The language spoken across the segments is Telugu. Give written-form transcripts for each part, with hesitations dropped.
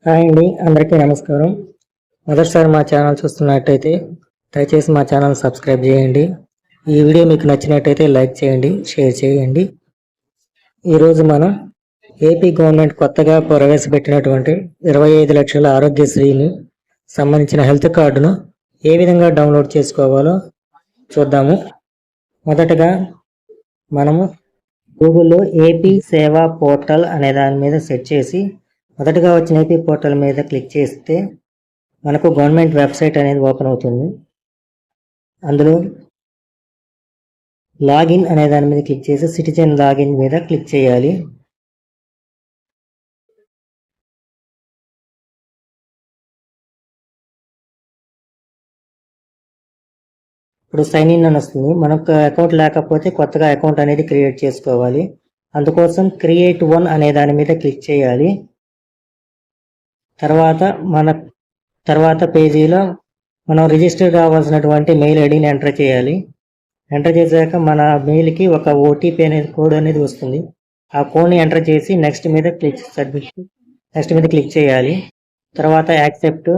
హాయ్ అండి, అందరికీ నమస్కారం. మొదటిసారి మా ఛానల్ చూస్తున్నట్టయితే దయచేసి మా ఛానల్ సబ్స్క్రైబ్ చేయండి. ఈ వీడియో మీకు నచ్చినట్టయితే లైక్ చేయండి, షేర్ చేయండి. ఈరోజు మనం ఏపీ గవర్నమెంట్ కొత్తగా ప్రవేశపెట్టినటువంటి 25 లక్షల ఆరోగ్యశ్రీని సంబంధించిన హెల్త్ కార్డును ఏ విధంగా డౌన్లోడ్ చేసుకోవాలో చూద్దాము. మొదటగా మనము గూగుల్లో ఏపీ సేవా పోర్టల్ అనే దాని మీద సెర్చ్ చేసి మొదటగా వచ్చిన ఏపీ పోర్టల్ మీద క్లిక్ చేస్తే మనకు గవర్నమెంట్ వెబ్సైట్ అనేది ఓపెన్ అవుతుంది. అందులో లాగిన్ అనే దాని మీద క్లిక్ చేసి సిటిజన్ లాగిన్ మీద క్లిక్ చేయాలి. ఇప్పుడు సైన్ ఇన్ అని వస్తుంది. మనకు అకౌంట్ లేకపోతే కొత్తగా అకౌంట్ అనేది క్రియేట్ చేసుకోవాలి. అందుకోసం క్రియేట్ వన్ అనే దాని మీద క్లిక్ చేయాలి. తర్వాత పేజీలో మనం రిజిస్టర్ కావాల్సినటువంటి మెయిల్ ఐడిని ఎంటర్ చేయాలి. ఎంటర్ చేశాక మన మెయిల్కి ఒక ఓటీపీ అనేది కోడ్ అనేది వస్తుంది. ఆ కోడ్ని ఎంటర్ చేసి నెక్స్ట్ మీద క్లిక్ చేయాలి. తర్వాత యాక్సెప్ట్.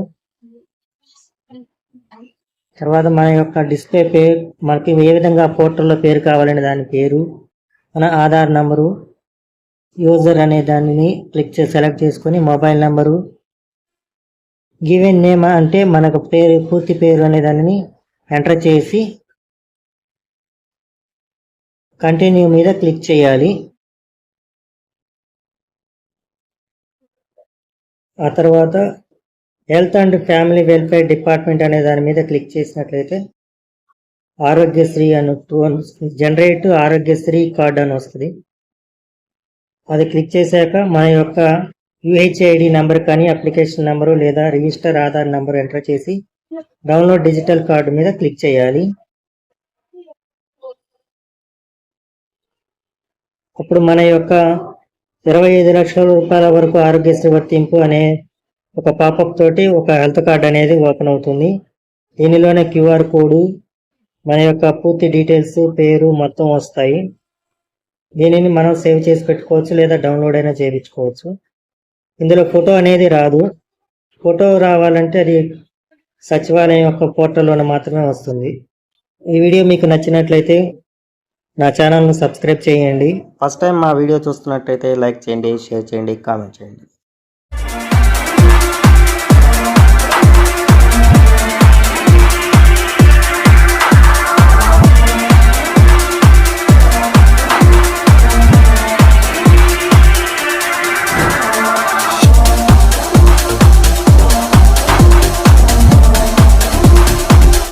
తర్వాత మన యొక్క డిస్ప్లే పేరు, మనకి ఏ విధంగా పోర్టల్లో పేరు కావాలనే దాని పేరు, మన ఆధార్ నంబరు, యూజర్ అనే దానిని సెలెక్ట్ చేసుకొని మొబైల్ నంబరు, గివెన్ నేమ్ అంటే మనకు పూర్తి పేరు అనే దానిని ఎంటర్ చేసి కంటిన్యూ మీద క్లిక్ చేయాలి. ఆ తర్వాత health and family welfare department అనే దాని మీద క్లిక్ చేసినట్లయితే ఆరోగ్యశ్రీ అని జనరేట్ ఆరోగ్యశ్రీ కార్డు అని వస్తుంది. అది క్లిక్ చేశాక మన యొక్క యూహెచ్ఐడి నెంబర్ కానీ అప్లికేషన్ నెంబరు లేదా రిజిస్టర్ ఆధార్ నెంబర్ ఎంటర్ చేసి డౌన్లోడ్ డిజిటల్ కార్డు మీద క్లిక్ చేయాలి. అప్పుడు మన యొక్క 25 లక్షల రూపాయల వరకు ఆరోగ్యశ్రీ వర్తింపు అనే ఒక పాపప్ తోటి ఒక హెల్త్ కార్డ్ అనేది ఓపెన్ అవుతుంది. దీనిలోనే క్యూఆర్ కోడ్, మన యొక్క పూర్తి డీటెయిల్స్, పేరు మొత్తం వస్తాయి. దీనిని మనం సేవ్ చేసి పెట్టుకోవచ్చు లేదా డౌన్లోడ్ అయినా చేయించుకోవచ్చు. ఇందులో ఫోటో అనేది రాదు. ఫోటో రావాలంటే అది సచివాలయం యొక్క పోర్టల్లోనే మాత్రమే వస్తుంది. ఈ వీడియో మీకు నచ్చినట్లయితే నా ఛానల్ను సబ్స్క్రైబ్ చేయండి. ఫస్ట్ టైం మా వీడియో చూస్తున్నట్టయితే లైక్ చేయండి, షేర్ చేయండి, కామెంట్ చేయండి.